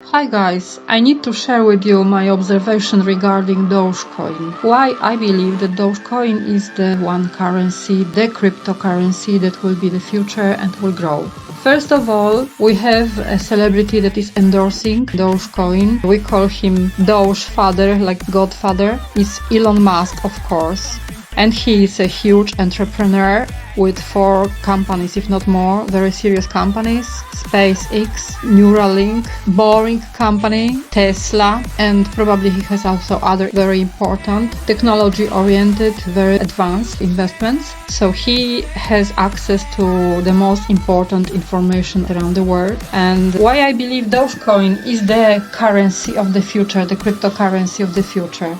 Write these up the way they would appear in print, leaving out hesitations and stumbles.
Hi guys, I need to share with you my observation regarding Dogecoin. Why I believe that Dogecoin is the one currency, the cryptocurrency that will be the future and will grow. First of all, we have a celebrity that is endorsing Dogecoin. We call him DogeFather, like Godfather. It's Elon Musk, of course. And he is a huge entrepreneur with 4 companies, if not more, very serious companies. SpaceX, Neuralink, Boring Company, Tesla, and probably he has also other very important technology-oriented, very advanced investments. So he has access to the most important information around the world. And why I believe Dogecoin is the currency of the future, the cryptocurrency of the future.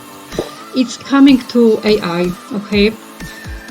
It's coming to AI, okay?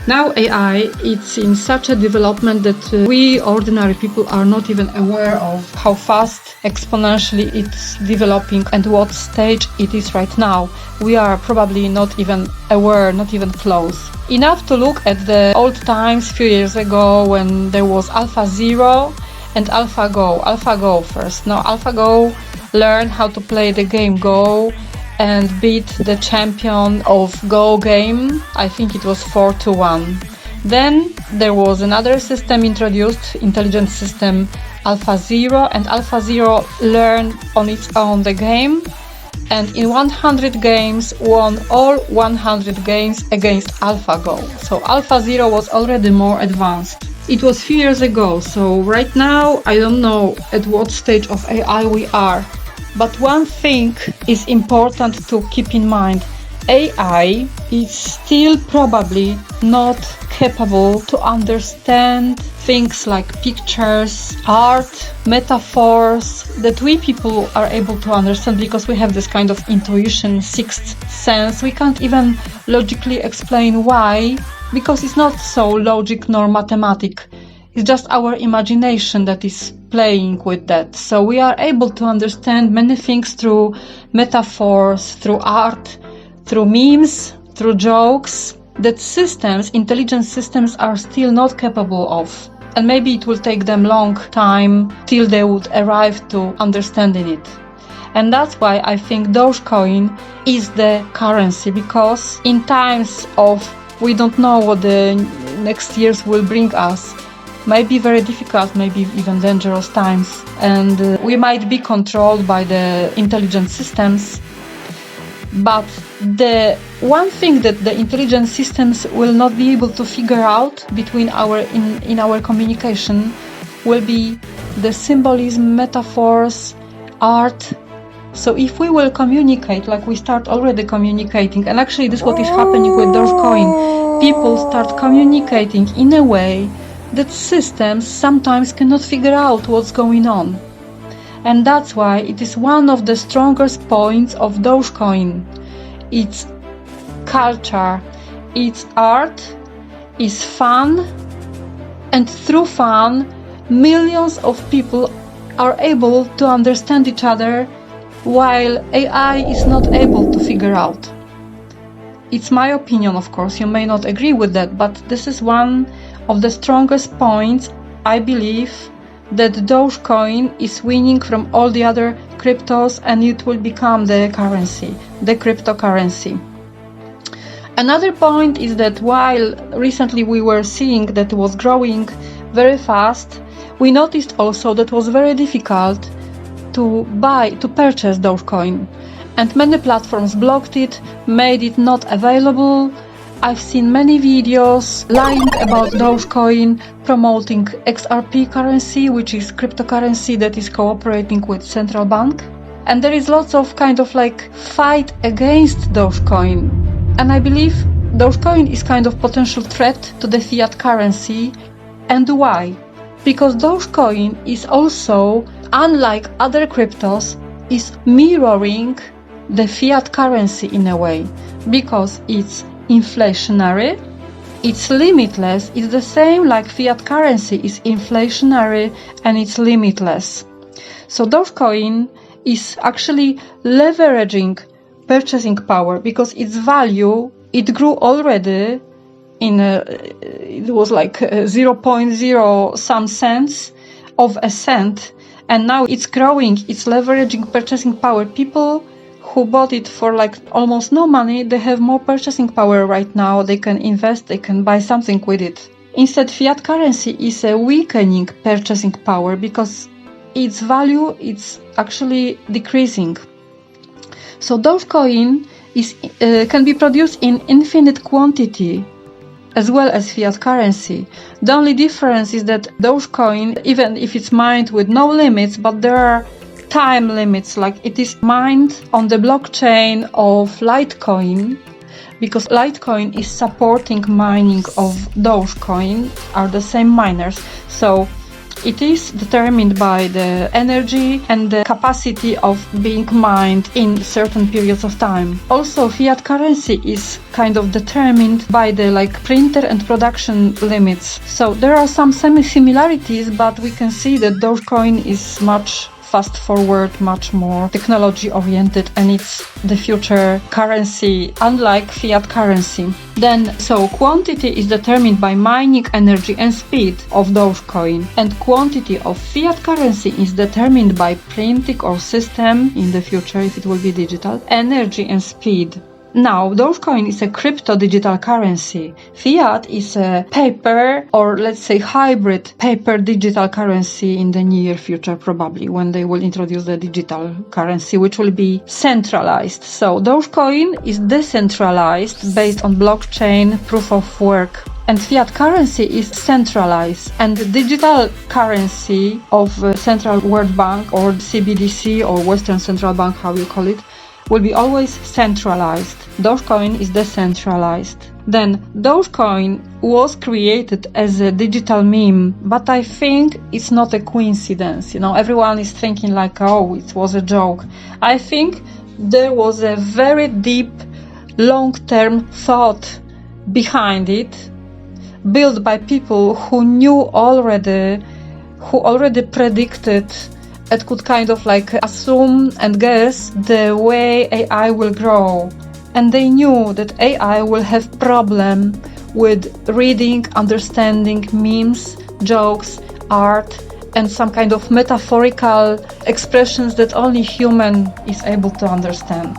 Now AI, it's in such a development that we ordinary people are not even aware of how fast exponentially it's developing and what stage it is right now. We are probably not even aware, not even close. Enough to look at the old times, few years ago, when there was AlphaZero and AlphaGo. AlphaGo first. Now AlphaGo learned how to play the game Go and beat the champion of Go game. I think it was 4-1. Then there was another system introduced, intelligent system AlphaZero, and AlphaZero learned on its own the game, and in 100 games won all 100 games against AlphaGo. So AlphaZero was already more advanced. It was few years ago, so right now I don't know at what stage of AI we are. But one thing is important to keep in mind. AI is still probably not capable to understand things like pictures, art, metaphors that we people are able to understand because we have this kind of intuition, sixth sense. We can't even logically explain why, because it's not so logic nor mathematic. It's just our imagination that is playing with that. So we are able to understand many things through metaphors, through art, through memes, through jokes, that systems, intelligent systems, are still not capable of. And maybe it will take them long time till they would arrive to understanding it. And that's why I think Dogecoin is the currency, because in times of we don't know what the next years will bring us, might be very difficult, maybe even dangerous times, and we might be controlled by the intelligent systems. But the one thing that the intelligent systems will not be able to figure out between in our communication will be the symbolism, metaphors, art. So if we will communicate like we start already communicating, and actually this is what is happening with Dogecoin, people start communicating in a way that systems sometimes cannot figure out what's going on. And that's why it is one of the strongest points of Dogecoin. It's culture, it's art, it's fun, and through fun, millions of people are able to understand each other while AI is not able to figure out. It's my opinion, of course, you may not agree with that, but this is one of the strongest points. I believe that Dogecoin is winning from all the other cryptos, and it will become the currency, the cryptocurrency. Another point is that while recently we were seeing that it was growing very fast, we noticed also that it was very difficult to purchase Dogecoin, and many platforms blocked it, made it not available. I've seen many videos lying about Dogecoin, promoting XRP currency, which is cryptocurrency that is cooperating with central bank. And there is lots of kind of like fight against Dogecoin. And I believe Dogecoin is kind of potential threat to the fiat currency. And why? Because Dogecoin is also, unlike other cryptos, is mirroring the fiat currency in a way, because it's inflationary, it's limitless. It's the same like fiat currency is inflationary and it's limitless. So Dogecoin is actually leveraging purchasing power because its value, it grew already it was like 0.0 some cents of a cent, And now it's growing, it's leveraging purchasing power. People who bought it for like almost no money, they have more purchasing power right now. They can invest, they can buy something with it. Instead, fiat currency is a weakening purchasing power because its value is actually decreasing. So Dogecoin can be produced in infinite quantity as well as fiat currency. The only difference is that Dogecoin, even if it's mined with no limits, but there are time limits, like it is mined on the blockchain of Litecoin, because Litecoin is supporting mining of Dogecoin, are the same miners. So it is determined by the energy and the capacity of being mined in certain periods of time. Also, fiat currency is kind of determined by the printer and production limits. So there are some semi-similarities, but we can see that Dogecoin is much fast forward, much more technology oriented, and it's the future currency, unlike fiat currency. So quantity is determined by mining energy and speed of Dogecoin, and quantity of fiat currency is determined by printing or system in the future, if it will be digital, energy and speed. Now, Dogecoin is a crypto digital currency. Fiat is a paper, or let's say hybrid paper digital currency in the near future, probably, when they will introduce the digital currency, which will be centralized. So Dogecoin is decentralized based on blockchain proof of work. And fiat currency is centralized, and the digital currency of Central World Bank or CBDC or Western Central Bank, how you call it, will be always centralized. Dogecoin is decentralized. Then Dogecoin was created as a digital meme, but I think it's not a coincidence. Everyone is thinking oh, it was a joke. I think there was a very deep, long-term thought behind it, built by people who already predicted and could kind of assume and guess the way AI will grow. And they knew that AI will have problem with reading, understanding memes, jokes, art, and some kind of metaphorical expressions that only human is able to understand.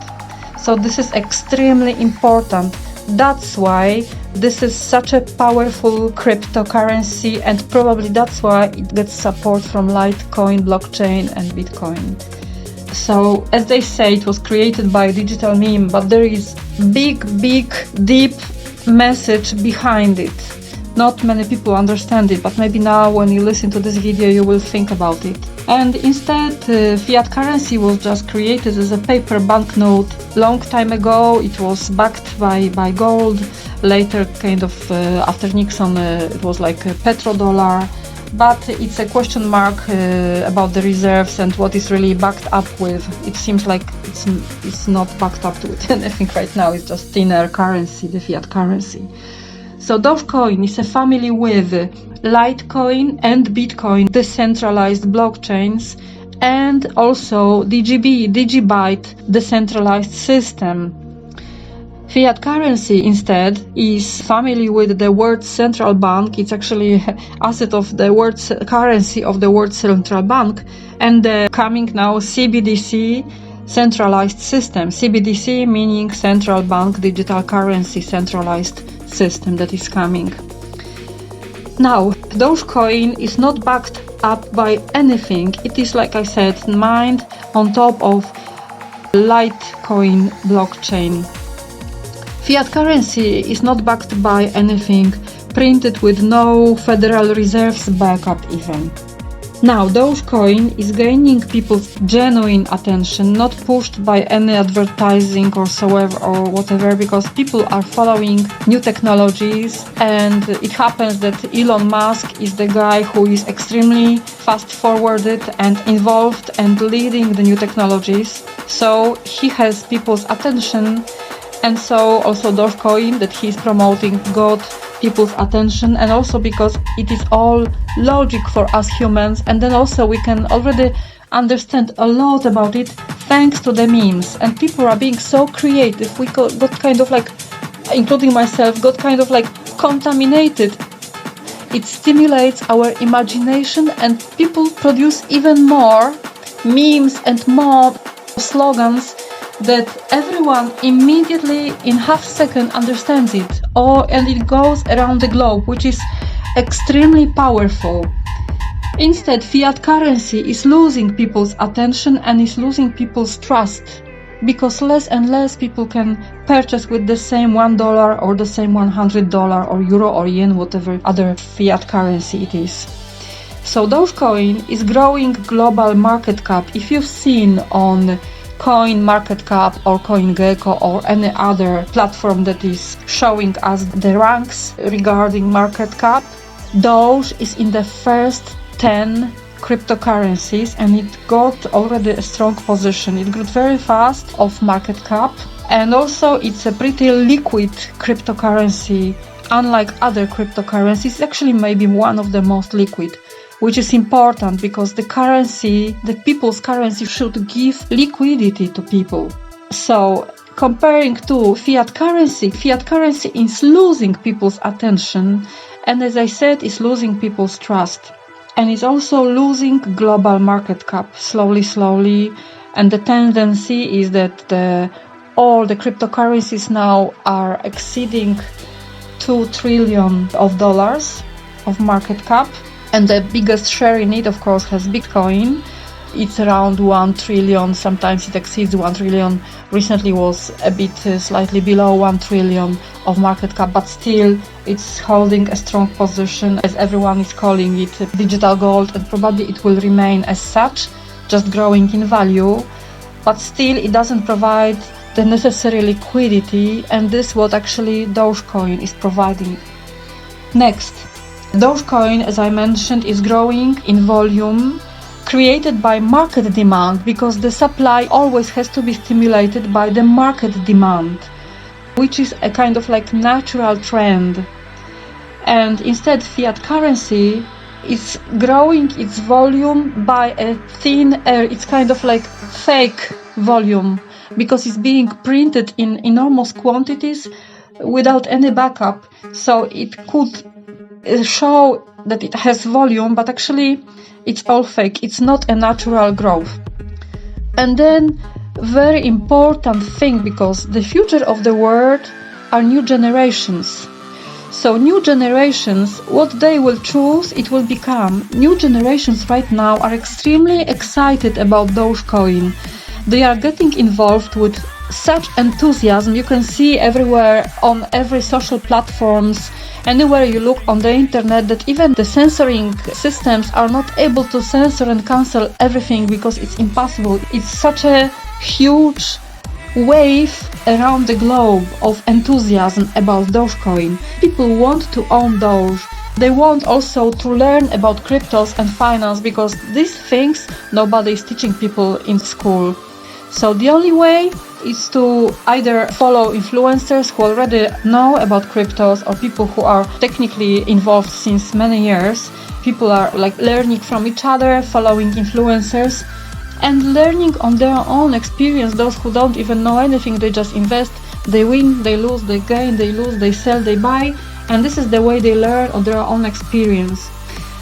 So this is extremely important. That's why this is such a powerful cryptocurrency, and probably that's why it gets support from Litecoin, blockchain, and Bitcoin. So, as they say, it was created by a digital meme, but there is big, deep message behind it. Not many people understand it, but maybe now when you listen to this video you will think about it. And instead, fiat currency was just created as a paper banknote. Long time ago it was backed by gold. Later, after Nixon, it was like a petrodollar. But it's a question mark about the reserves and what is really backed up with. It seems like it's not backed up with anything right now. It's just thinner currency, the fiat currency. So Dogecoin is a family with Litecoin and Bitcoin, decentralized blockchains, and also Digibyte, decentralized system. Fiat currency instead is family with the world central bank. It's actually asset of the world currency of the world central bank, and coming now CBDC, centralized system. CBDC meaning central bank digital currency, centralized system that is coming. Now, Dogecoin is not backed up by anything. It is, like I said, mined on top of Litecoin blockchain. Fiat currency is not backed by anything, printed with no Federal Reserve's backup even. Now, Dogecoin is gaining people's genuine attention, not pushed by any advertising or whatever, because people are following new technologies, and it happens that Elon Musk is the guy who is extremely fast-forwarded and involved and leading the new technologies. So he has people's attention, and so also Dogecoin that he's promoting got people's attention, and also because it is all logic for us humans, and then also we can already understand a lot about it thanks to the memes, and people are being so creative. We got kind of including myself, got kind of contaminated It stimulates our imagination, and people produce even more memes and more slogans that everyone immediately in half second understands it, and it goes around the globe, which is extremely powerful. Instead, fiat currency is losing people's attention and is losing people's trust, because less and less people can purchase with the same $1 or the same $100 or euro or yen, whatever other fiat currency it is. So Dogecoin is growing global market cap. If you've seen on Coin Market Cap or CoinGecko or any other platform that is showing us the ranks regarding market cap, Doge is in the first 10 cryptocurrencies, and it got already a strong position. It grew very fast of market cap, and also it's a pretty liquid cryptocurrency. Unlike other cryptocurrencies, actually maybe one of the most liquid, which is important because the people's currency should give liquidity to people. So comparing to fiat currency is losing people's attention, and as I said, is losing people's trust. And it's also losing global market cap slowly. And the tendency is that all the cryptocurrencies now are exceeding $2 trillion of market cap. And the biggest share in it, of course, has Bitcoin. It's around 1 trillion. Sometimes it exceeds 1 trillion. Recently was a bit slightly below 1 trillion of market cap, but still it's holding a strong position, as everyone is calling it digital gold, and probably it will remain as such, just growing in value. But still it doesn't provide the necessary liquidity, and this is what actually Dogecoin is providing. Next, Dogecoin, as I mentioned, is growing in volume, created by market demand, because the supply always has to be stimulated by the market demand, which is a kind of like natural trend. And instead, fiat currency is growing its volume by a thin air. It's kind of like fake volume, because it's being printed in enormous quantities without any backup. So it could show that it has volume, but actually it's all fake. It's not a natural growth. And then very important thing, because the future of the world are new generations. So new generations, what they will choose, it will become. New generations right now are extremely excited about Dogecoin. They are getting involved with such enthusiasm. You can see everywhere on every social platforms, anywhere you look on the internet, that even the censoring systems are not able to censor and cancel everything, because it's impossible. It's such a huge wave around the globe of enthusiasm about Dogecoin. People want to own Doge. They want also to learn about cryptos and finance, because these things nobody is teaching people in school. So the only way is to either follow influencers who already know about cryptos, or people who are technically involved since many years. People are like learning from each other, following influencers, and learning on their own experience. Those who don't even know anything, they just invest, they win, they lose, they gain, they lose, they sell, they buy, and this is the way they learn on their own experience.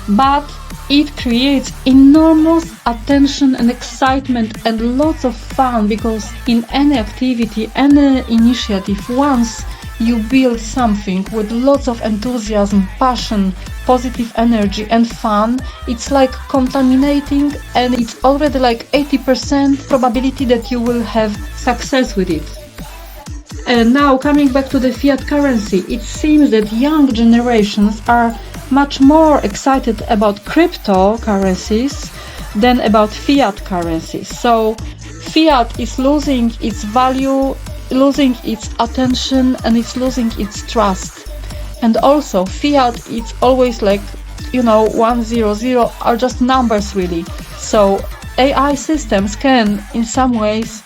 But it creates enormous attention and excitement and lots of fun, because in any activity, any initiative, once you build something with lots of enthusiasm, passion, positive energy and fun, it's like contaminating, and it's already like 80% probability that you will have success with it. And now coming back to the fiat currency, it seems that young generations are much more excited about cryptocurrencies than about fiat currencies. So fiat is losing its value, losing its attention, and it's losing its trust. And also fiat, it's always like, 100 are just numbers really. So AI systems can in some ways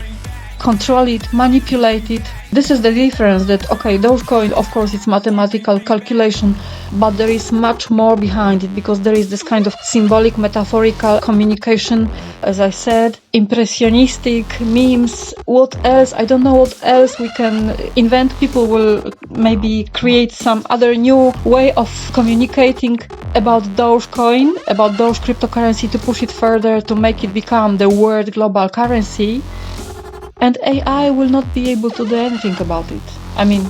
control it, manipulate it. This is the difference that, okay, Dogecoin, of course, it's mathematical calculation, but there is much more behind it because there is this kind of symbolic, metaphorical communication, as I said, impressionistic memes, what else? I don't know what else we can invent. People will maybe create some other new way of communicating about Dogecoin, about Doge cryptocurrency, to push it further, to make it become the world global currency. And AI will not be able to do anything about it. I mean,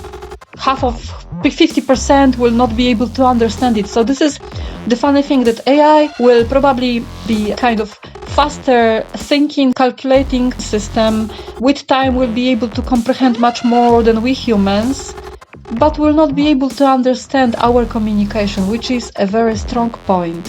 50% will not be able to understand it. So this is the funny thing, that AI will probably be kind of faster thinking, calculating system. With time will be able to comprehend much more than we humans, but will not be able to understand our communication, which is a very strong point.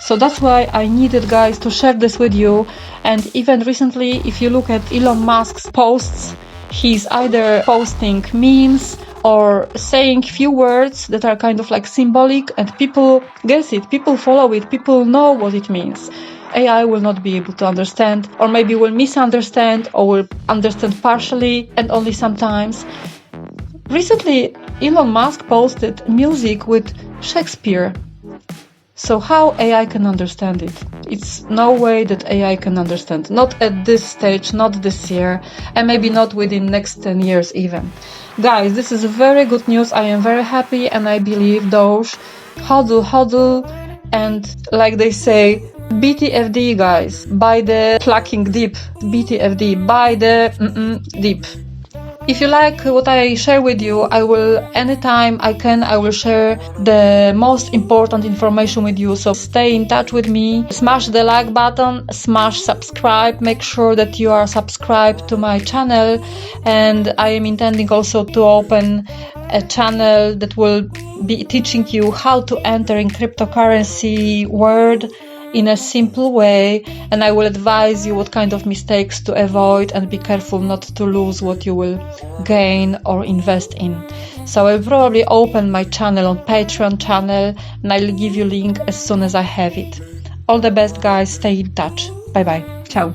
So that's why I needed, guys, to share this with you. And even recently, if you look at Elon Musk's posts, he's either posting memes or saying few words that are kind of like symbolic, and people guess it, people follow it, people know what it means. AI will not be able to understand, or maybe will misunderstand, or will understand partially and only sometimes. Recently, Elon Musk posted music with Shakespeare. So how AI can understand it? It's no way that AI can understand. Not at this stage, not this year, and maybe not within next 10 years even. Guys, this is very good news. I am very happy, and I believe Doge, hodl, and like they say, BTFD, guys, buy the plucking dip. BTFD, buy the dip. If you like what I share with you, I will, anytime I can, I will share the most important information with you. So stay in touch with me, smash the like button, smash subscribe, make sure that you are subscribed to my channel. And I am intending also to open a channel that will be teaching you how to enter in cryptocurrency world in a simple way, and I will advise you what kind of mistakes to avoid, and be careful not to lose what you will gain or invest in. So I'll probably open my channel on Patreon channel, and I'll give you link as soon as I have it. All the best, guys. Stay in touch. Bye bye. Ciao.